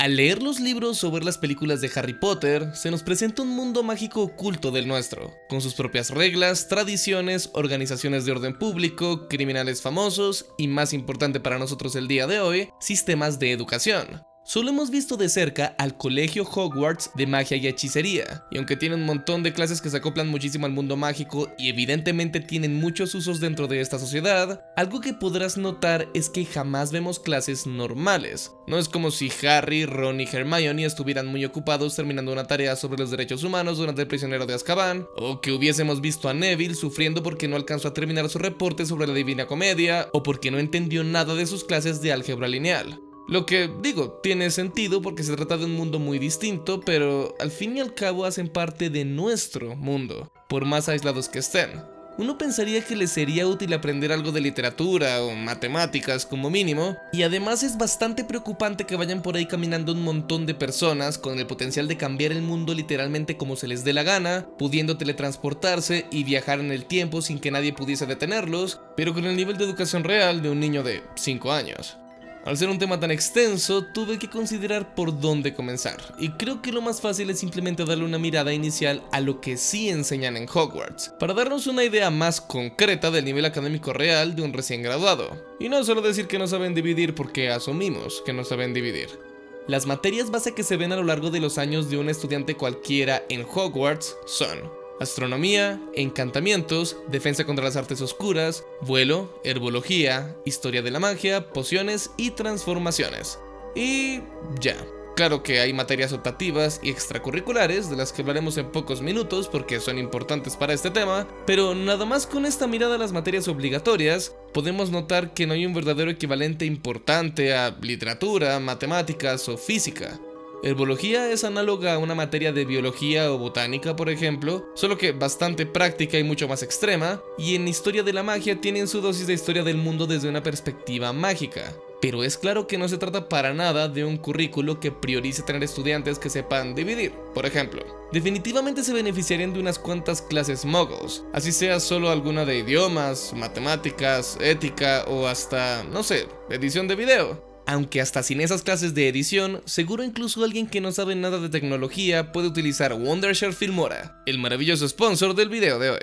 Al leer los libros o ver las películas de Harry Potter, se nos presenta un mundo mágico oculto del nuestro, con sus propias reglas, tradiciones, organizaciones de orden público, criminales famosos y, más importante para nosotros el día de hoy, sistemas de educación. Solo hemos visto de cerca al colegio Hogwarts de magia y hechicería, y aunque tiene un montón de clases que se acoplan muchísimo al mundo mágico y evidentemente tienen muchos usos dentro de esta sociedad, algo que podrás notar es que jamás vemos clases normales. No es como si Harry, Ron y Hermione estuvieran muy ocupados terminando una tarea sobre los derechos humanos durante El prisionero de Azkaban, o que hubiésemos visto a Neville sufriendo porque no alcanzó a terminar su reporte sobre la Divina Comedia, o porque no entendió nada de sus clases de álgebra lineal. Lo que, tiene sentido porque se trata de un mundo muy distinto, pero al fin y al cabo hacen parte de nuestro mundo, por más aislados que estén. Uno pensaría que les sería útil aprender algo de literatura o matemáticas como mínimo, y además es bastante preocupante que vayan por ahí caminando un montón de personas con el potencial de cambiar el mundo literalmente como se les dé la gana, pudiendo teletransportarse y viajar en el tiempo sin que nadie pudiese detenerlos, pero con el nivel de educación real de un niño de 5 años. Al ser un tema tan extenso, tuve que considerar por dónde comenzar, y creo que lo más fácil es simplemente darle una mirada inicial a lo que sí enseñan en Hogwarts, para darnos una idea más concreta del nivel académico real de un recién graduado. Y no solo decir que no saben dividir porque asumimos que no saben dividir. Las materias base que se ven a lo largo de los años de un estudiante cualquiera en Hogwarts son astronomía, encantamientos, defensa contra las artes oscuras, vuelo, herbología, historia de la magia, pociones y transformaciones. Y ya. Claro que hay materias optativas y extracurriculares de las que hablaremos en pocos minutos porque son importantes para este tema, pero nada más con esta mirada a las materias obligatorias, podemos notar que no hay un verdadero equivalente importante a literatura, matemáticas o física. Herbología es análoga a una materia de biología o botánica, por ejemplo, solo que bastante práctica y mucho más extrema, y en historia de la magia tienen su dosis de historia del mundo desde una perspectiva mágica. Pero es claro que no se trata para nada de un currículo que priorice tener estudiantes que sepan dividir, por ejemplo. Definitivamente se beneficiarían de unas cuantas clases muggles, así sea solo alguna de idiomas, matemáticas, ética o hasta, no sé, edición de video. Aunque hasta sin esas clases de edición, seguro incluso alguien que no sabe nada de tecnología puede utilizar Wondershare Filmora, el maravilloso sponsor del video de hoy.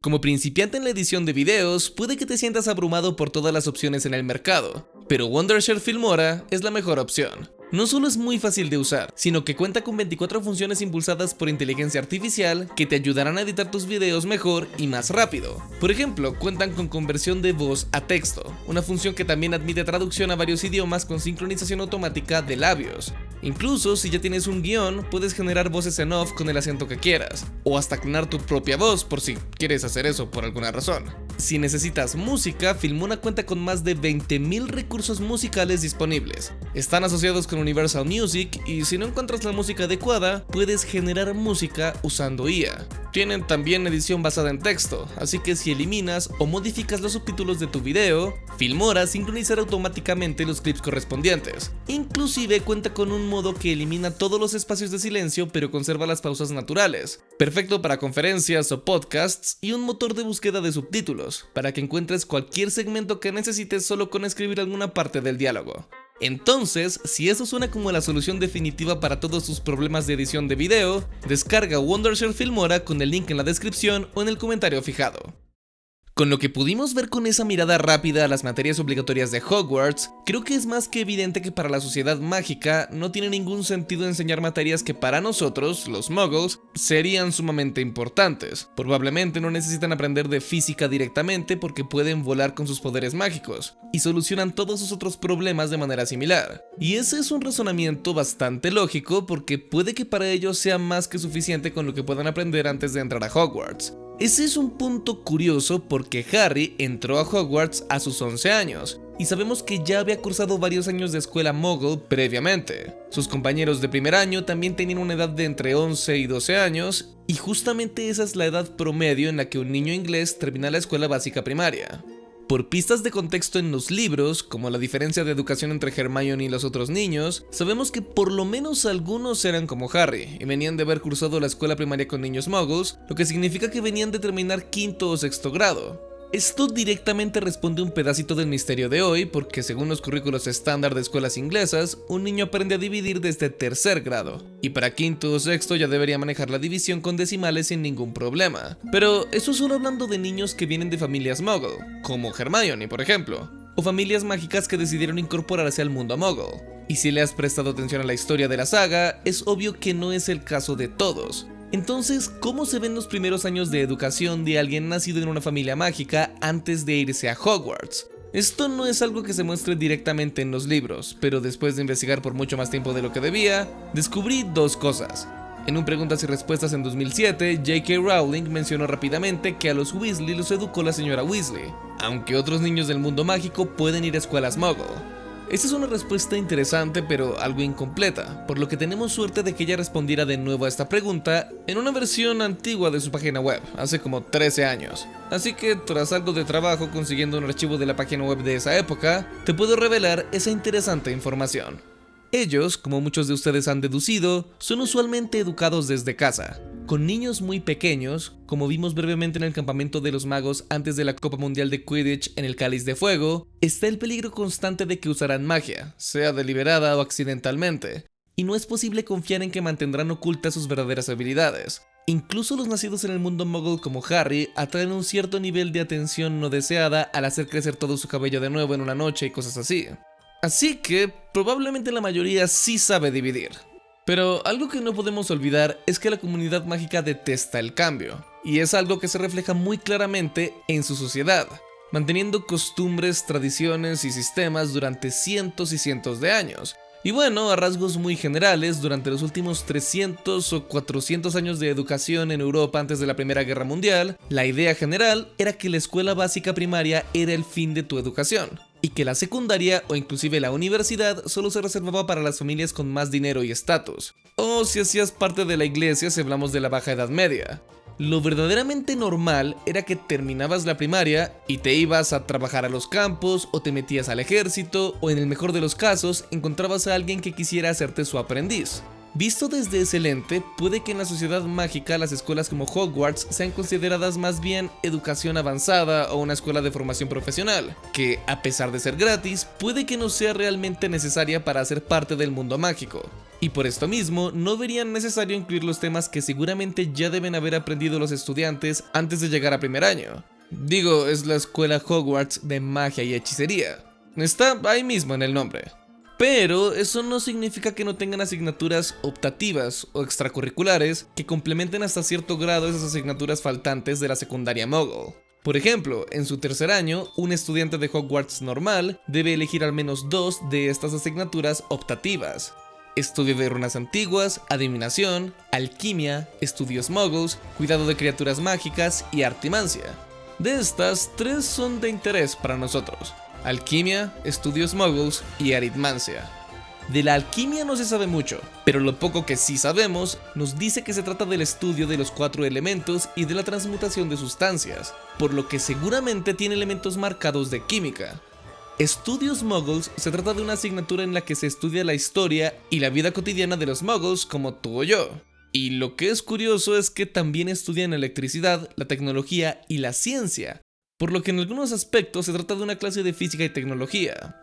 Como principiante en la edición de videos, puede que te sientas abrumado por todas las opciones en el mercado, pero Wondershare Filmora es la mejor opción. No solo es muy fácil de usar, sino que cuenta con 24 funciones impulsadas por inteligencia artificial que te ayudarán a editar tus videos mejor y más rápido. Por ejemplo, cuentan con conversión de voz a texto, una función que también admite traducción a varios idiomas con sincronización automática de labios. Incluso si ya tienes un guión, puedes generar voces en off con el acento que quieras, o hasta clonar tu propia voz por si quieres hacer eso por alguna razón. Si necesitas música, Filmora cuenta con más de 20.000 recursos musicales disponibles. Están asociados con Universal Music y si no encuentras la música adecuada, puedes generar música usando IA. Tienen también edición basada en texto, así que si eliminas o modificas los subtítulos de tu video, Filmora sincronizará automáticamente los clips correspondientes. Inclusive cuenta con un modo que elimina todos los espacios de silencio pero conserva las pausas naturales. Perfecto para conferencias o podcasts, y un motor de búsqueda de subtítulos, para que encuentres cualquier segmento que necesites solo con escribir alguna parte del diálogo. Entonces, si eso suena como la solución definitiva para todos tus problemas de edición de video, descarga Wondershare Filmora con el link en la descripción o en el comentario fijado. Con lo que pudimos ver con esa mirada rápida a las materias obligatorias de Hogwarts, creo que es más que evidente que para la sociedad mágica no tiene ningún sentido enseñar materias que para nosotros, los muggles, serían sumamente importantes. Probablemente no necesitan aprender de física directamente porque pueden volar con sus poderes mágicos, y solucionan todos sus otros problemas de manera similar. Y ese es un razonamiento bastante lógico porque puede que para ellos sea más que suficiente con lo que puedan aprender antes de entrar a Hogwarts. Ese es un punto curioso porque Harry entró a Hogwarts a sus 11 años, y sabemos que ya había cursado varios años de escuela Muggle previamente. Sus compañeros de primer año también tenían una edad de entre 11 y 12 años, y justamente esa es la edad promedio en la que un niño inglés termina la escuela básica primaria. Por pistas de contexto en los libros, como la diferencia de educación entre Hermione y los otros niños, sabemos que por lo menos algunos eran como Harry y venían de haber cursado la escuela primaria con niños muggles, lo que significa que venían de terminar quinto o sexto grado. Esto directamente responde un pedacito del misterio de hoy, porque según los currículos estándar de escuelas inglesas, un niño aprende a dividir desde tercer grado, y para quinto o sexto ya debería manejar la división con decimales sin ningún problema. Pero eso solo hablando de niños que vienen de familias Muggle, como Hermione por ejemplo, o familias mágicas que decidieron incorporarse al mundo Muggle. Y si le has prestado atención a la historia de la saga, es obvio que no es el caso de todos. Entonces, ¿cómo se ven los primeros años de educación de alguien nacido en una familia mágica antes de irse a Hogwarts? Esto no es algo que se muestre directamente en los libros, pero después de investigar por mucho más tiempo de lo que debía, descubrí dos cosas. En un preguntas y respuestas en 2007, J.K. Rowling mencionó rápidamente que a los Weasley los educó la señora Weasley, aunque otros niños del mundo mágico pueden ir a escuelas Muggle. Esta es una respuesta interesante pero algo incompleta, por lo que tenemos suerte de que ella respondiera de nuevo a esta pregunta en una versión antigua de su página web, hace como 13 años. Así que tras algo de trabajo consiguiendo un archivo de la página web de esa época, te puedo revelar esa interesante información. Ellos, como muchos de ustedes han deducido, son usualmente educados desde casa, con niños muy pequeños, como vimos brevemente en el campamento de los magos antes de la Copa Mundial de Quidditch en el Cáliz de Fuego. Está el peligro constante de que usarán magia, sea deliberada o accidentalmente, y no es posible confiar en que mantendrán ocultas sus verdaderas habilidades. Incluso los nacidos en el mundo Muggle como Harry atraen un cierto nivel de atención no deseada al hacer crecer todo su cabello de nuevo en una noche y cosas así. Así que probablemente la mayoría sí sabe dividir. Pero algo que no podemos olvidar es que la comunidad mágica detesta el cambio, y es algo que se refleja muy claramente en su sociedad, manteniendo costumbres, tradiciones y sistemas durante cientos y cientos de años. Y bueno, a rasgos muy generales, durante los últimos 300 o 400 años de educación en Europa antes de la Primera Guerra Mundial, la idea general era que la escuela básica primaria era el fin de tu educación, y que la secundaria o inclusive la universidad solo se reservaba para las familias con más dinero y estatus, o si hacías parte de la iglesia si hablamos de la Baja Edad Media. Lo verdaderamente normal era que terminabas la primaria y te ibas a trabajar a los campos o te metías al ejército o en el mejor de los casos encontrabas a alguien que quisiera hacerte su aprendiz. Visto desde ese lente, puede que en la sociedad mágica las escuelas como Hogwarts sean consideradas más bien educación avanzada o una escuela de formación profesional, que a pesar de ser gratis, puede que no sea realmente necesaria para ser parte del mundo mágico. Y por esto mismo, no verían necesario incluir los temas que seguramente ya deben haber aprendido los estudiantes antes de llegar a primer año. Digo, es la escuela Hogwarts de magia y hechicería. Está ahí mismo en el nombre. Pero eso no significa que no tengan asignaturas optativas o extracurriculares que complementen hasta cierto grado esas asignaturas faltantes de la secundaria Muggle. Por ejemplo, en su tercer año, un estudiante de Hogwarts normal debe elegir al menos 2 de estas asignaturas optativas: estudio de runas antiguas, adivinación, alquimia, estudios muggles, cuidado de criaturas mágicas y artimancia. De estas, 3 son de interés para nosotros: alquimia, estudios muggles y aritmancia. De la alquimia no se sabe mucho, pero lo poco que sí sabemos nos dice que se trata del estudio de los 4 elementos y de la transmutación de sustancias, por lo que seguramente tiene elementos marcados de química. Estudios Muggles se trata de una asignatura en la que se estudia la historia y la vida cotidiana de los Muggles como tú o yo. Y lo que es curioso es que también estudian electricidad, la tecnología y la ciencia, por lo que en algunos aspectos se trata de una clase de física y tecnología.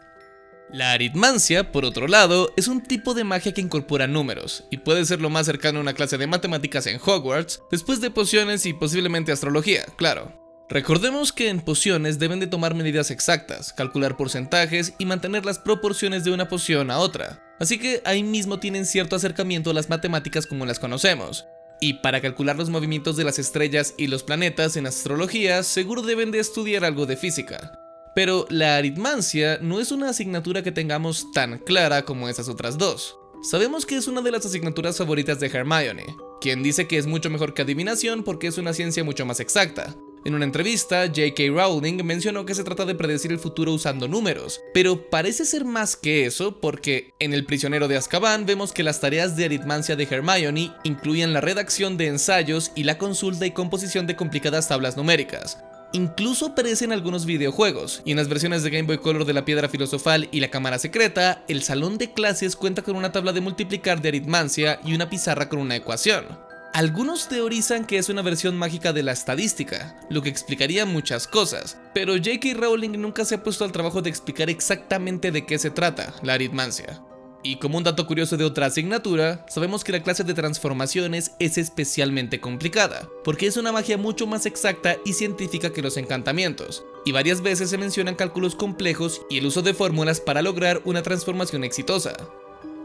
La aritmancia, por otro lado, es un tipo de magia que incorpora números, y puede ser lo más cercano a una clase de matemáticas en Hogwarts, después de pociones y posiblemente astrología, claro. Recordemos que en pociones deben de tomar medidas exactas, calcular porcentajes y mantener las proporciones de una poción a otra, así que ahí mismo tienen cierto acercamiento a las matemáticas como las conocemos. Y para calcular los movimientos de las estrellas y los planetas en astrología, seguro deben de estudiar algo de física. Pero la aritmancia no es una asignatura que tengamos tan clara como esas otras dos. Sabemos que es una de las asignaturas favoritas de Hermione, quien dice que es mucho mejor que adivinación porque es una ciencia mucho más exacta. En una entrevista, J.K. Rowling mencionó que se trata de predecir el futuro usando números, pero parece ser más que eso porque en El prisionero de Azkaban vemos que las tareas de aritmancia de Hermione incluían la redacción de ensayos y la consulta y composición de complicadas tablas numéricas. Incluso aparece en algunos videojuegos, y en las versiones de Game Boy Color de la Piedra Filosofal y la Cámara Secreta, el salón de clases cuenta con una tabla de multiplicar de aritmancia y una pizarra con una ecuación. Algunos teorizan que es una versión mágica de la estadística, lo que explicaría muchas cosas, pero J.K. Rowling nunca se ha puesto al trabajo de explicar exactamente de qué se trata la aritmancia. Y como un dato curioso de otra asignatura, sabemos que la clase de transformaciones es especialmente complicada, porque es una magia mucho más exacta y científica que los encantamientos, y varias veces se mencionan cálculos complejos y el uso de fórmulas para lograr una transformación exitosa.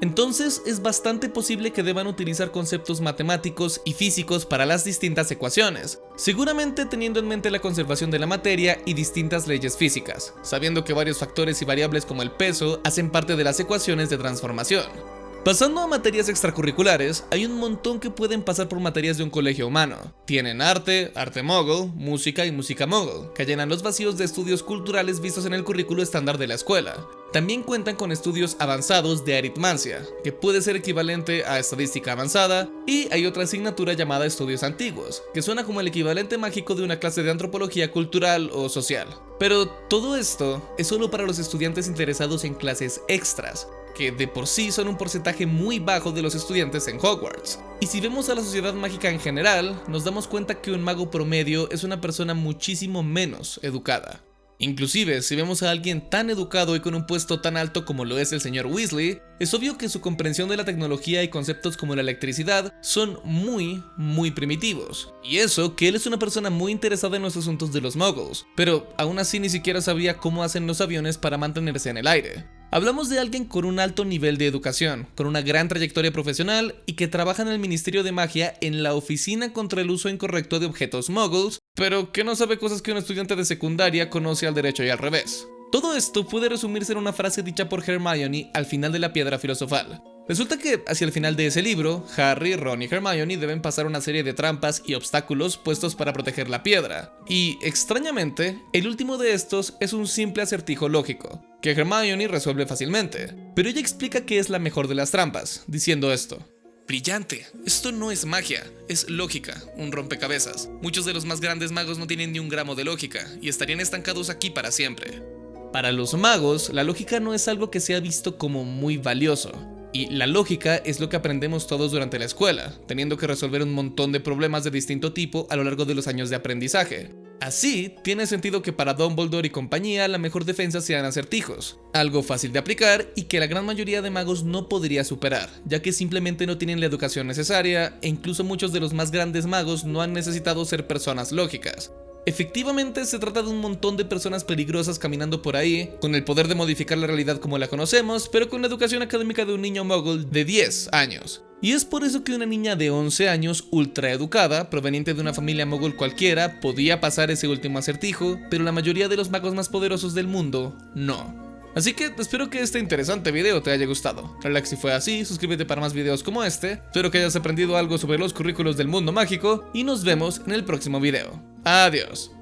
Entonces es bastante posible que deban utilizar conceptos matemáticos y físicos para las distintas ecuaciones, seguramente teniendo en mente la conservación de la materia y distintas leyes físicas, sabiendo que varios factores y variables como el peso hacen parte de las ecuaciones de transformación. Pasando a materias extracurriculares, hay un montón que pueden pasar por materias de un colegio humano. Tienen arte, arte mogul, música y música mogul, que llenan los vacíos de estudios culturales vistos en el currículo estándar de la escuela. También cuentan con estudios avanzados de aritmancia, que puede ser equivalente a estadística avanzada, y hay otra asignatura llamada estudios antiguos, que suena como el equivalente mágico de una clase de antropología cultural o social. Pero todo esto es solo para los estudiantes interesados en clases extras, que de por sí son un porcentaje muy bajo de los estudiantes en Hogwarts. Y si vemos a la sociedad mágica en general, nos damos cuenta que un mago promedio es una persona muchísimo menos educada. Inclusive, si vemos a alguien tan educado y con un puesto tan alto como lo es el señor Weasley, es obvio que su comprensión de la tecnología y conceptos como la electricidad son muy primitivos. Y eso que él es una persona muy interesada en los asuntos de los muggles, pero aún así ni siquiera sabía cómo hacen los aviones para mantenerse en el aire. Hablamos de alguien con un alto nivel de educación, con una gran trayectoria profesional y que trabaja en el Ministerio de Magia en la Oficina contra el Uso Incorrecto de Objetos Muggles, pero que no sabe cosas que un estudiante de secundaria conoce al derecho y al revés. Todo esto puede resumirse en una frase dicha por Hermione al final de la Piedra Filosofal. Resulta que hacia el final de ese libro, Harry, Ron y Hermione deben pasar una serie de trampas y obstáculos puestos para proteger la piedra. Y, extrañamente, el último de estos es un simple acertijo lógico, que Hermione resuelve fácilmente. Pero ella explica que es la mejor de las trampas, diciendo esto: brillante, esto no es magia, es lógica, un rompecabezas. Muchos de los más grandes magos no tienen ni un gramo de lógica, y estarían estancados aquí para siempre. Para los magos, la lógica no es algo que sea visto como muy valioso. Y la lógica es lo que aprendemos todos durante la escuela, teniendo que resolver un montón de problemas de distinto tipo a lo largo de los años de aprendizaje. Así, tiene sentido que para Dumbledore y compañía la mejor defensa sean acertijos, algo fácil de aplicar y que la gran mayoría de magos no podría superar, ya que simplemente no tienen la educación necesaria e incluso muchos de los más grandes magos no han necesitado ser personas lógicas. Efectivamente, se trata de un montón de personas peligrosas caminando por ahí, con el poder de modificar la realidad como la conocemos, pero con la educación académica de un niño muggle de 10 años. Y es por eso que una niña de 11 años ultra educada, proveniente de una familia muggle cualquiera, podía pasar ese último acertijo, pero la mayoría de los magos más poderosos del mundo, no. Así que espero que este interesante video te haya gustado. Relax si fue así, suscríbete para más videos como este, espero que hayas aprendido algo sobre los currículos del mundo mágico y nos vemos en el próximo video. Adiós.